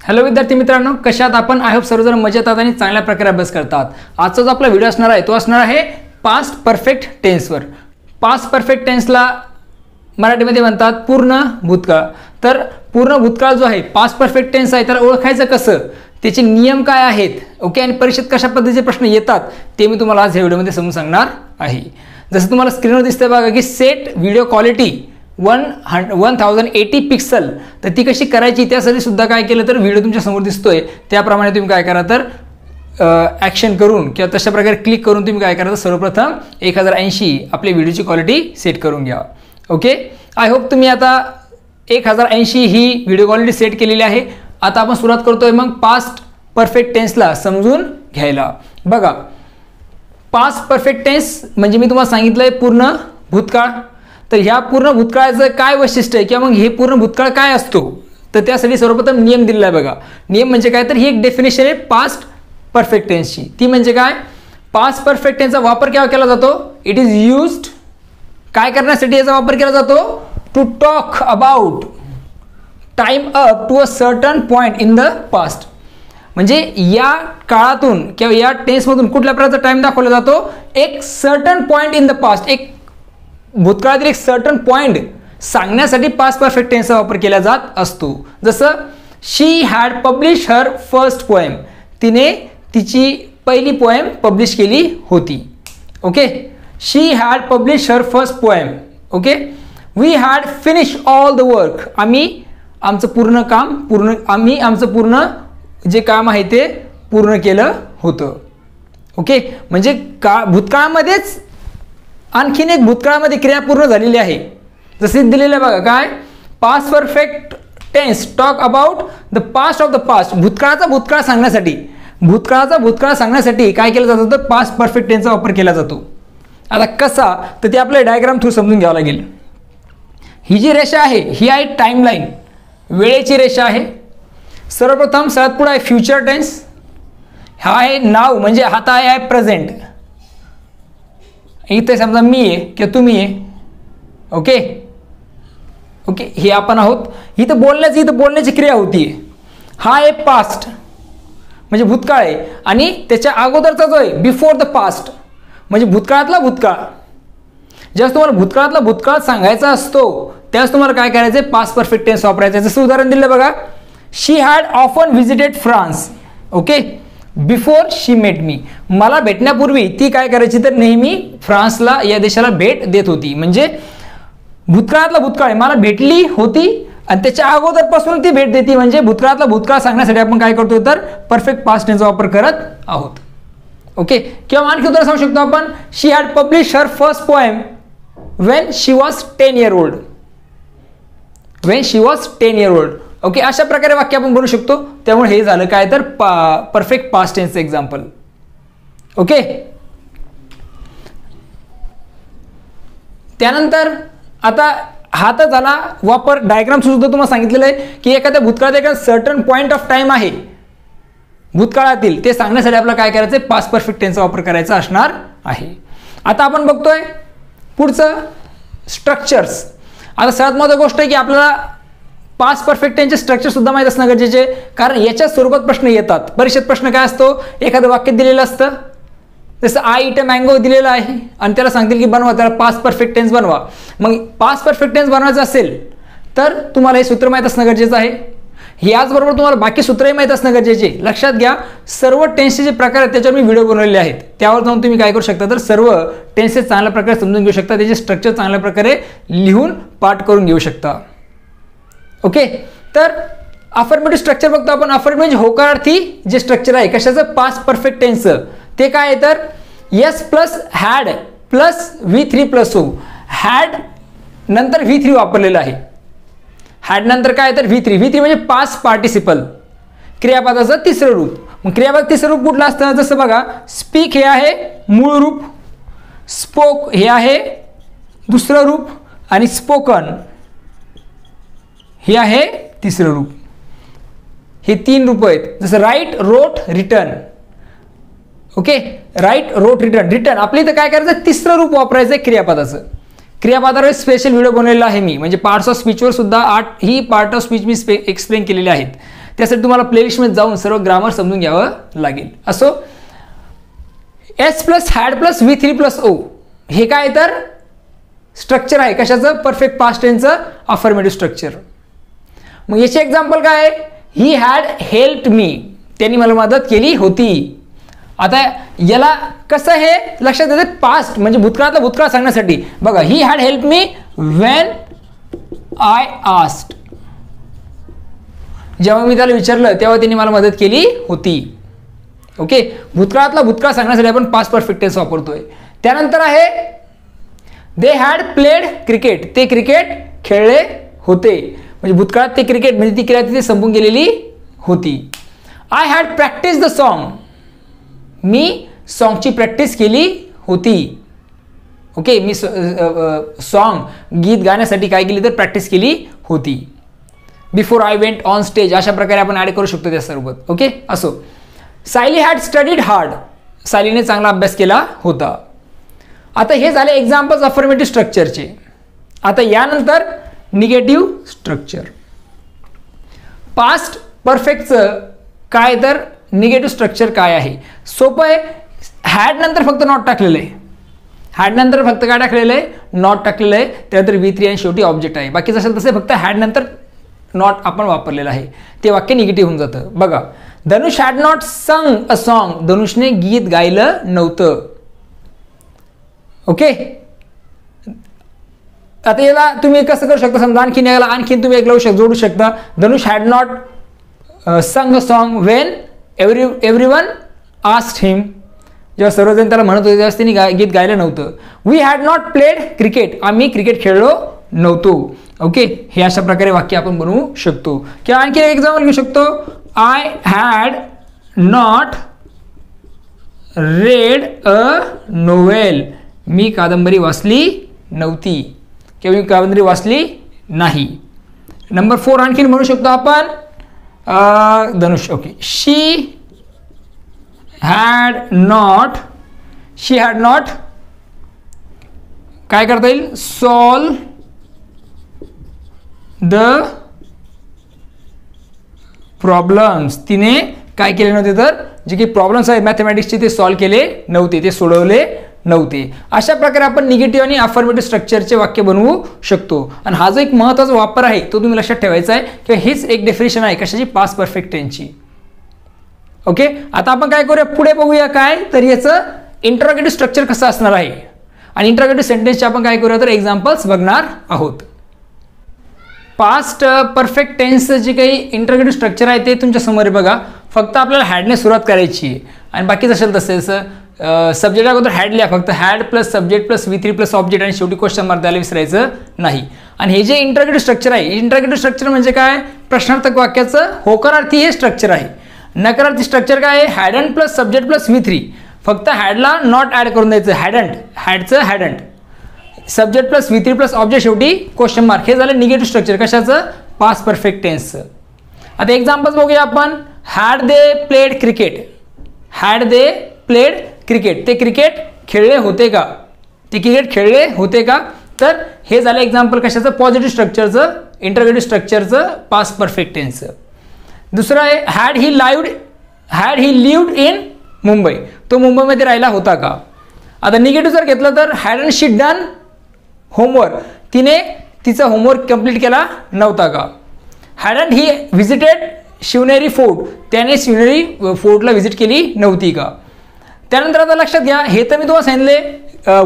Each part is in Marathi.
हॅलो विद्यार्थी मित्रांनो, कशात आपण? आय होप सर्वजण मजेत आहात आणि चांगल्या प्रकारे अभ्यास करतात। आजचा जो आपला व्हिडिओ असणार आहे तो असणार आहे पास्ट परफेक्ट टेन्सवर। पास्ट परफेक्ट टेन्सला मराठीमध्ये म्हणतात पूर्ण भूतकाळ। तर पूर्ण भूतकाळ जो आहे पास्ट परफेक्ट टेन्स आहे, तर ओळखायचं कसं, त्याचे नियम काय आहेत, ओके, आणि परीक्षेत कशा पद्धतीचे प्रश्न येतात ते मी तुम्हाला आज या व्हिडिओमध्ये समजून सांगणार आहे। जसं तुम्हाला स्क्रीनवर दिसतंय बघा की सेट व्हिडिओ क्वालिटी 1080 पिक्सल, तर ती कशी करायची त्यासाठी सुद्धा काय केलं तर व्हिडिओ तुमच्या समोर दिसतोय त्याप्रमाणे तुम्ही काय करा तर ॲक्शन करून किंवा तशा प्रकारे क्लिक करून तुम्ही काय करा तर सर्वप्रथम 1080 आपली व्हिडिओची क्वालिटी सेट करून घ्या। ओके, आय होप तुम्ही आता 1080 ही व्हिडिओ क्वालिटी सेट केलेली आहे। आता आपण सुरुवात करतोय मग पास्ट परफेक्ट टेन्सला समजून घ्यायला। बघा, पास्ट परफेक्ट टेन्स म्हणजे मी तुम्हाला सांगितलंय पूर्ण भूतकाळ। तर ह्या पूर्ण भूतकाळाचं काय वैशिष्ट्य आहे किंवा मग हे पूर्ण भूतकाळ काय असतो, तर त्यासाठी सर्वप्रथम नियम दिलेला आहे। बघा, नियम म्हणजे काय तर ही एक डेफिनेशन आहे पास्ट परफेक्ट टेन्सची। ती म्हणजे काय, पास्ट परफेक्ट टेन्सचा वापर केव्हा केला जातो, इट इज यूज्ड काय करण्यासाठी याचा वापर केला जातो, to talk about time up to a certain point in the past. म्हणजे या काळातून किंवा या टेन्समधून कुठल्या प्रकारचा टाइम दाखवला जातो, एक certain point in the past, एक भूतकाळातील एक सर्टन पॉइंट सांगण्यासाठी पास्ट परफेक्ट टेन्सचा वापर केला जात असतो। जसं she had publish her first poem, तिने तिची पहिली पोएम पब्लिश केली होती। Okay, she had publish her first poem. Okay, we had finish all the work, आम्ही आमचं पूर्ण जे काम आहे ते पूर्ण केलं होतं। ओके, म्हणजे भूतकाळामध्येच आणखीन एक भूतकाळामध्ये क्रिया पूर्ण झालेली आहे। जसे दिलेलं आहे बघा, काय past perfect tense talk about the past of the past, भूतकाळाचा भूतकाळ सांगण्यासाठी काय केलं जातं तर पास्ट परफेक्ट टेन्सचा वापर केला जातो। आता कसा, तर ते आपल्या डायग्राम थ्रू समजून घ्यावं लागेल। ही जी रेषा आहे ही आहे टाइमलाईन, वेळेची रेषा आहे। सर्वप्रथम सगळ्यात पुढे आहे फ्युचर टेन्स, हा आहे नाव म्हणजे आता आहे प्रेझेंट। इथे समजा मी आहे किंवा तुम्ही आहे, ओके ओके, हे आपण आहोत, इथं बोलण्याची क्रिया होतीये। हा आहे पास्ट म्हणजे भूतकाळ आहे, आणि त्याच्या अगोदरचा जो आहे बिफोर द पास्ट म्हणजे भूतकाळातला भूतकाळ। ज्यावेळेस तुम्हाला भूतकाळातला भूतकाळ सांगायचा असतो त्यावेळेस तुम्हाला काय करायचं, पास्ट परफेक्ट टेन्स वापरायचं। जसं उदाहरण दिलं बघा, she had often visited France, okay, before she met me, मला भेटण्यापूर्वी ती काय करायची तर नेहमी फ्रान्सला या देशाला भेट देत होती। म्हणजे भूतकाळातला भूतकाळ मला भेटली होती आणि त्याच्या अगोदरपासून ती भेट देते, म्हणजे भूतकाळातला भूतकाळ सांगण्यासाठी आपण काय करतो तर परफेक्ट पास्ट टेन्सचा वापर करत आहोत। ओके, किंवा आणखी उदाहरण सांगू शकतो आपण, she had publish her first poem when she was 10 years old, when she was 10 years old। Okay, अशा प्रकारे वाक्य आपण बोलू शकतो। त्यामुळे हे झालं काय तर परफेक्ट पास्ट टेन्सचं एक्झाम्पल। ओके, त्यानंतर आता हा तर झाला वापर, डायग्राम सुद्धा तुम्हाला सांगितलेलं आहे की एखाद्या भूतकाळात एखादा सर्टन पॉइंट ऑफ टाइम आहे भूतकाळातील, ते सांगण्यासाठी आपल्याला काय करायचं आहे, पास्ट परफेक्ट टेन्सचा वापर करायचा असणार आहे। आता आपण बघतोय पुढचं स्ट्रक्चर्स। आता सर्वात महत्त्वाची गोष्ट आहे की आपल्याला पास्ट परफेक्ट टेन्सचे स्ट्रक्चर सुद्धा माहीत असणं गरजेचे, कारण याच्या स्वरूपात प्रश्न येतात। परीक्षेत प्रश्न काय असतो, एखादं वाक्य दिलेलं असतं, जसं आय इट अ मँगो दिलेलं आहे आणि त्याला सांगतील की बनवा, त्याला पास्ट परफेक्ट टेन्स बनवा। मग पास्ट परफेक्ट टेन्स बनवायचं असेल तर तुम्हाला हे सूत्र माहीत असणं गरजेचं आहे। याचबरोबर तुम्हाला बाकी सूत्रही माहीत असणं गरजेचे। लक्षात घ्या, सर्व टेन्सचे जे प्रकार आहेत त्याच्यावर मी व्हिडिओ बनवलेले आहेत, त्यावर जाऊन तुम्ही काय करू शकता तर सर्व टेन्सेस चांगल्या प्रकारे समजून घेऊ शकता, त्याचे स्ट्रक्चर चांगल्या प्रकारे लिहून पाठ करून घेऊ शकता। ओके, तर अफर्मेटिव्ह स्ट्रक्चर बघतो आपण। अफर्मेटिव्ह म्हणजे होकारार्थी जे स्ट्रक्चर आहे कशाचं, पास्ट परफेक्ट टेन्सचं, ते काय आहे तर yes plus had plus V3+O, had नंतर V3 वापरलेलं आहे। हॅड नंतर काय तर V3 म्हणजे पास्ट पार्टिसिपल, क्रियापदाचं तिसरं रूप। मग क्रियापद तिसरं रूप कुठलं असतं, जसं बघा स्पीक हे आहे मूळ रूप, स्पोक हे आहे दुसरं रूप, आणि स्पोकन हे आहे तिसरं रूप। हे 3 रूप आहेत। जसं राईट, रोट, रिटर्न। ओके, राईट, रोट, रिटर्न आपल्या इथं काय करायचं, तिसरं रूप वापरायचं आहे क्रियापदाचं। क्रियापदावर स्पेशल व्हिडिओ बनवलेला आहे मी, म्हणजे पार्ट्स ऑफ स्पीचवर सुद्धा 8 ही पार्ट ऑफ स्पीच मी एक्सप्लेन केलेले आहेत। त्यासाठी तुम्हाला प्लेलिस्टमध्ये जाऊन सर्व ग्रामर समजून घ्यावं लागेल. असो, S plus had plus V3 plus O हे काय तर स्ट्रक्चर आहे कशाचं, परफेक्ट पास्ट टेन्सचं अफर्मेटिव्ह स्ट्रक्चर. मग याचे एक्झाम्पल काय आहे, ही हॅड हेल्प्ड मी, त्यांनी मला मदत केली होती. आता याला कसं हे लक्षात येते, पास्ट म्हणजे भूतकाळातला भूतकाळ सांगण्यासाठी. बघा, he had help me when I asked, जेव्हा मी त्याला विचारलं तेव्हा त्यांनी मला मदत केली होती. ओके, भूतकाळातला भूतकाळ सांगण्यासाठी आपण पास्ट परफेक्ट टेन्स वापरतोय. त्यानंतर आहे दे हॅड प्लेड क्रिकेट, ते क्रिकेट खेळले होते. म्हणजे भूतकाळात ते क्रिकेट म्हणजे ती क्रिया तिथे संपून गेलेली होती. I had practice the song, मी सॉन्गची प्रॅक्टिस केली होती. ओके, मी सॉन्ग गीत गाण्यासाठी काय केली तर प्रॅक्टिस केली होती. Before I went on stage, अशा प्रकारे आपण ॲड करू शकतो त्यासोबत. ओके, असो, सायली हॅड स्टडीड हार्ड, सायलीने चांगला अभ्यास केला होता. आता हे झाले एक्झाम्पल्स अफर्मेटिव्ह स्ट्रक्चरचे. आता यानंतर निगेटिव्ह स्ट्रक्चर. पास्ट परफेक्टचं काय तर निगेटिव्ह स्ट्रक्चर काय आहे, सोपं आहे. हॅड नंतर फक्त नॉट टाकलेलं आहे, हॅड नंतर फक्त काय टाकलेलं आहे, नॉट टाकलेलं आहे. त्यानंतर V3 आणि शेवटी ऑब्जेक्ट आहे. बाकीचं असेल तसे फक्त हॅड नंतर नॉट आपण वापरलेलं आहे, ते वाक्य निगेटिव्ह होऊन जातं. बघा, धनुष had not sung a song, धनुषने गीत गायलं नव्हतं. ओके, आता याला तुम्ही कसं करू शकता, समजा आणखीन तुम्ही एक लावू जोडू शकता. धनुष had not sung a song when everyone asked him, जेव्हा सर्वजण त्याला म्हणत होते तेव्हा त्यांनी गीत गायलं नव्हतं. We had not played cricket, आम्ही क्रिकेट खेळलो नव्हतो. ओके, हे अशा प्रकारे वाक्य आपण बनवू शकतो. किंवा आणखी एक एक्झाम्पल घेऊ शकतो, I had not read a novel, मी कादंबरी वाचली नव्हती किंवा मी कादंबरी वाचली नाही. नंबर 4 आणखीन म्हणू शकतो आपण धनुष. ओके, शी हॅड नॉट काय करता येईल, सॉल्व द प्रॉब्लेम्स, तिने काय केले नव्हते तर जे काही प्रॉब्लेम्स आहे मॅथमॅटिक्सचे ते सॉल्व केले नव्हते, ते सोडवले नव्हते. अशा प्रकारे आपण निगेटिव्ह आणि अफर्मेटिव्ह स्ट्रक्चरचे वाक्य बनवू शकतो. आणि हा जो एक महत्त्वाचा वापर आहे तो तुम्ही लक्षात ठेवायचा आहे किंवा हीच एक डेफिनेशन आहे कशाची, पास्ट परफेक्ट टेन्सची. ओके, आता आपण काय करूया, पुढे बघूया काय तर याचं इंटरोगेटिव्ह स्ट्रक्चर कसं असणार आहे. आणि इंटरोगेटिव्ह सेंटेन्सचे आपण काय करूया तर एक्झाम्पल्स बघणार आहोत. पास्ट परफेक्ट टेन्सचं जे काही इंटरोगेटिव्ह स्ट्रक्चर आहे ते तुमच्या समोर आहे बघा. फक्त आपल्याला हॅडने सुरुवात करायची आहे आणि बाकीच असेल तसेच सब्जेक्ट अगोदर हॅड लिहा, फक्त had plus subject plus V3 plus object आणि शेवटी क्वेश्चन मार्क द्यायला विसरायचं नाही. आणि हे जे इंटरोगेटिव्ह स्ट्रक्चर आहे, इंटरोगेटिव्ह स्ट्रक्चर म्हणजे काय, प्रश्नार्थक वाक्याचं होकारार्थी हे स्ट्रक्चर आहे. नकारार्थी स्ट्रक्चर काय आहे, hadn't plus subject plus V3, फक्त हॅडला नॉट ॲड करून द्यायचं, हॅडचं hadn't, subject plus V3 plus object शेवटी क्वेश्चन मार्क. हे झालं निगेटिव्ह स्ट्रक्चर कशाचं, पास्ट परफेक्ट टेन्सचं. आता एक्झाम्पल्स बघूया आपण. Had they played cricket, had they played cricket, ते क्रिकेट खेळले होते का, ते क्रिकेट खेळले होते का. तर हे झालं एक्झाम्पल कशाचं, पॉझिटिव्ह स्ट्रक्चरचं, इंटरोगेटिव्ह स्ट्रक्चरचं पास्ट परफेक्ट टेन्सचं. दुसरं आहे had he lived in Mumbai, तो मुंबईमध्ये राहिला होता का. आता निगेटिव्ह जर घेतलं तर हॅडंट शी डन होमवर्क, तिने तिचा होमवर्क कंप्लीट केला नव्हता का. हॅडंट ही व्हिजिटेड शिवनेरी फोर्ट, त्याने शिवनेरी फोर्टला व्हिजिट केली नव्हती का. त्यानंतर आता लक्षात घ्या, हे तर मी तुम्हाला सांगितले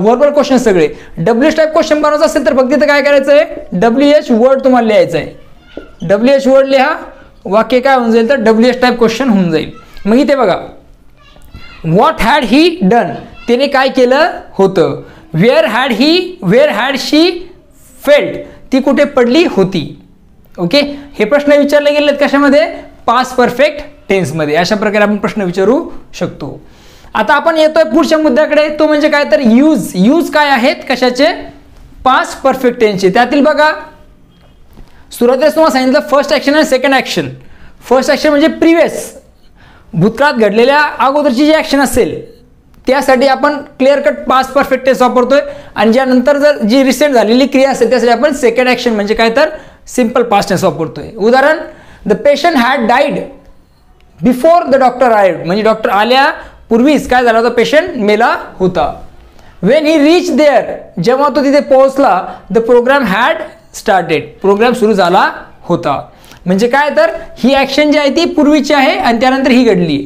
वर्बल क्वेश्चन सगळे. WH टाईप क्वेश्चन बनवायचं असेल तर फक्त इथं काय करायचं आहे, WH वर्ड तुम्हाला लिहायचं आहे. WH वर्ड लिहा, वाक्य काय होऊन जाईल तर WH टाईप क्वेश्चन होऊन जाईल. मग इथे बघा, व्हॉट हॅड ही डन, त्याने काय केलं होतं. वेअर हॅड शी फेल्ट, ती कुठे पडली होती. ओके, हे प्रश्न विचारले गेलेत कशामध्ये, पास्ट परफेक्ट टेन्समध्ये. अशा प्रकारे आपण प्रश्न विचारू शकतो. आता आपण येतोय पुढच्या मुद्द्याकडे, तो म्हणजे काय तर यूज काय आहेत कशाचे, पास्ट परफेक्ट टेन्सचे. त्यातील बघा, सुरुवातीला तुम्हाला सांगितलं फर्स्ट ॲक्शन आणि सेकंड ॲक्शन. फर्स्ट ॲक्शन म्हणजे प्रिव्हियस, भूतकाळात घडलेल्या अगोदरची जी ॲक्शन असेल त्यासाठी आपण clear cut past perfect tense वापरतोय. आणि ज्यानंतर जर जी रिसेंट झालेली क्रिया असेल त्यासाठी आपण सेकंड ॲक्शन म्हणजे काय तर सिंपल पास्ट टेन्स वापरतोय. उदाहरण, the patient had died before the doctor arrived, म्हणजे डॉक्टर आल्यापूर्वीच काय झाला होता, पेशंट मेला होता. वेन ही रीच देअर, जेव्हा तो तिथे पोहोचला, the programme had started, programme सुरू झाला होता. म्हणजे काय तर ही ॲक्शन जी आहे ती पूर्वीची आहे आणि त्यानंतर ही घडली.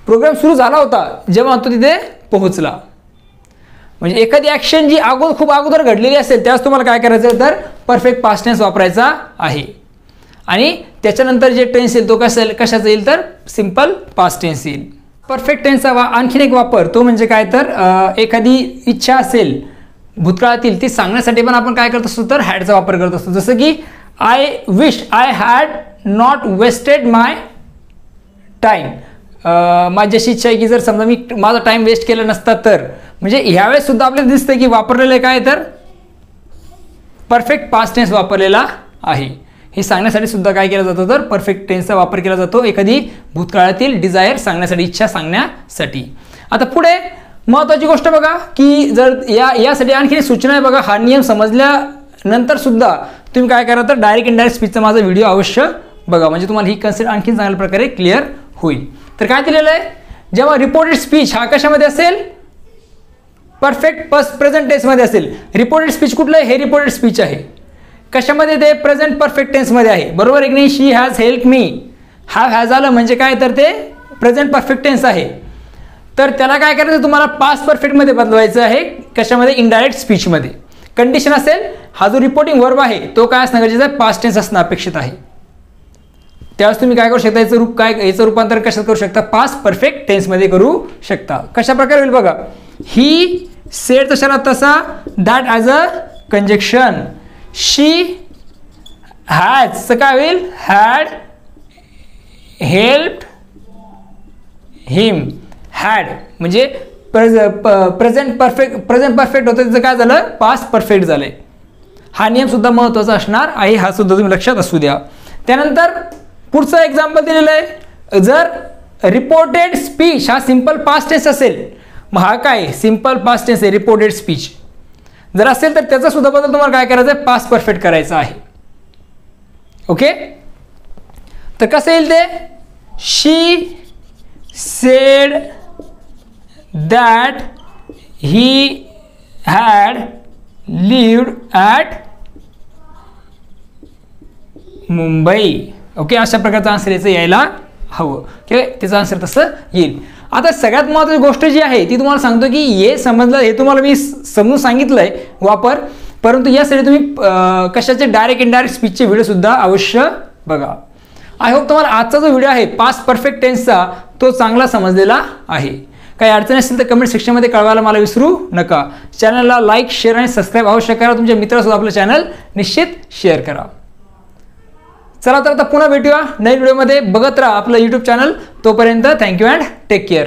प्रोग्राम सुरू झाला होता जेव्हा तो तिथे पोहोचला. म्हणजे एखादी ॲक्शन जी खूप अगोदर घडलेली असेल त्याच तुम्हाला काय करायचं तर परफेक्ट पास्ट टेन्स वापरायचा आहे. आणि त्याच्यानंतर जे टेन्स येईल तो कशाचा येईल तर सिम्पल पास्ट टेन्स येईल. परफेक्ट टेन्सचा आणखीन एक वापर तो म्हणजे काय तर एखादी इच्छा असेल भूतकाळातील ती सांगण्यासाठी पण आपण काय करत असतो तर हॅडचा वापर करत असतो. जसं की I wish I had not wasted my time, माझी अशी इच्छा आहे की जर समजा मी माझा टाईम वेस्ट केला नसता तर. म्हणजे ह्यावेळेस सुद्धा आपल्याला दिसतं की वापरलेलं काय तर परफेक्ट पास्ट टेन्स वापरलेला आहे. हे सांगण्यासाठी सुद्धा काय केलं जातं तर परफेक्ट टेन्सचा वापर केला जातो एखादी भूतकाळातील डिझायर सांगण्यासाठी, इच्छा सांगण्यासाठी. आता पुढे महत्त्वाची गोष्ट बघा की जर यासाठी आणखी सूचना आहे बघा. हा नियम समजल्यानंतर सुद्धा तुम्ही काय करा तर डायरेक्ट इनडायरेक्ट स्पीचचा माझा व्हिडिओ अवश्य बघा, म्हणजे तुम्हाला ही कन्सेप्ट आणखी चांगल्या प्रकारे क्लिअर होईल. तर काय दिलेलं आहे, जेव्हा रिपोर्टेड स्पीच हा कशामध्ये असेल परफेक्ट प्रेझेंट टेन्समध्ये असेल. रिपोर्टेड स्पीच कुठलं आहे, हे रिपोर्टेड स्पीच आहे. कशामध्ये ते प्रेझेंट परफेक्ट टेन्समध्ये आहे, बरोबर आहे की नाही. शी हॅज हेल्प मी, हॅज आलं म्हणजे काय तर ते प्रेझेंट परफेक्ट टेन्स आहे. तर त्याला काय करायचं तुम्हाला पास्ट परफेक्टमध्ये बदलवायचं आहे. कशामध्ये, इनडायरेक्ट स्पीचमध्ये. कंडिशन असेल हा जो रिपोर्टिंग वर्ब आहे तो काय असणं गरजेचं आहे, पास्ट टेन्स असणं अपेक्षित आहे. त्यावेळेस तुम्ही काय करू शकता, याचं रूपांतर कशात करू शकता, पास्ट परफेक्ट टेन्समध्ये करू शकता. कशा प्रकारे होईल बघा. ही सेड तशाला तसा, that as a conjunction. She has काय होईल, हॅड हेल्प्ड हिम. हॅड म्हणजे प्रेझेंट परफेक्ट होतं त्याचं काय झालं, पास्ट परफेक्ट झालंय. हा नियम सुद्धा महत्त्वाचा असणार आहे, हा सुद्धा तुम्ही लक्षात असू द्या. त्यानंतर पुढचं एक्झाम्पल दिलेलं आहे. जर रिपोर्टेड स्पीच हा सिम्पल पास्ट टेन्स असेल, मग हा काय सिम्पल पास्ट टेन्स आहे रिपोर्टेड स्पीच जर असेल तर त्याचा सुद्धा बदल तुम्हाला काय करायचं आहे, पास्ट परफेक्ट करायचा आहे. ओके, तर कसं येईल ते, she said that he had lived at Mumbai. Okay, अशा प्रकारचं आन्सर याचं यायला हवं. ओके, त्याचं आन्सर तसं येईल. आता सगळ्यात महत्त्वाची गोष्ट जी आहे ती तुम्हाला सांगतो की हे समजलं, हे तुम्हाला मी समजून सांगितलंय वापर, परंतु यासाठी तुम्ही कशाचे डायरेक्ट इनडायरेक्ट स्पीचचे व्हिडिओसुद्धा अवश्य बघा. आय होप तुम्हाला आजचा जो व्हिडिओ आहे पास्ट परफेक्ट टेन्सचा तो चांगला समजलेला आहे. काही अडचणी असतील तर कमेंट सेक्शनमध्ये कळवायला मला विसरू नका. चॅनलला लाईक, शेअर आणि सबस्क्राईब अवश्य करा. तुमच्या मित्रांसोबत आपलं चॅनल निश्चित शेअर करा. चला तर आता पुन्हा भेटूया नवीन व्हिडिओमध्ये. बघत राहा आपलं यूट्यूब चॅनल. तोपर्यंत थँक्यू अँड टेक केअर.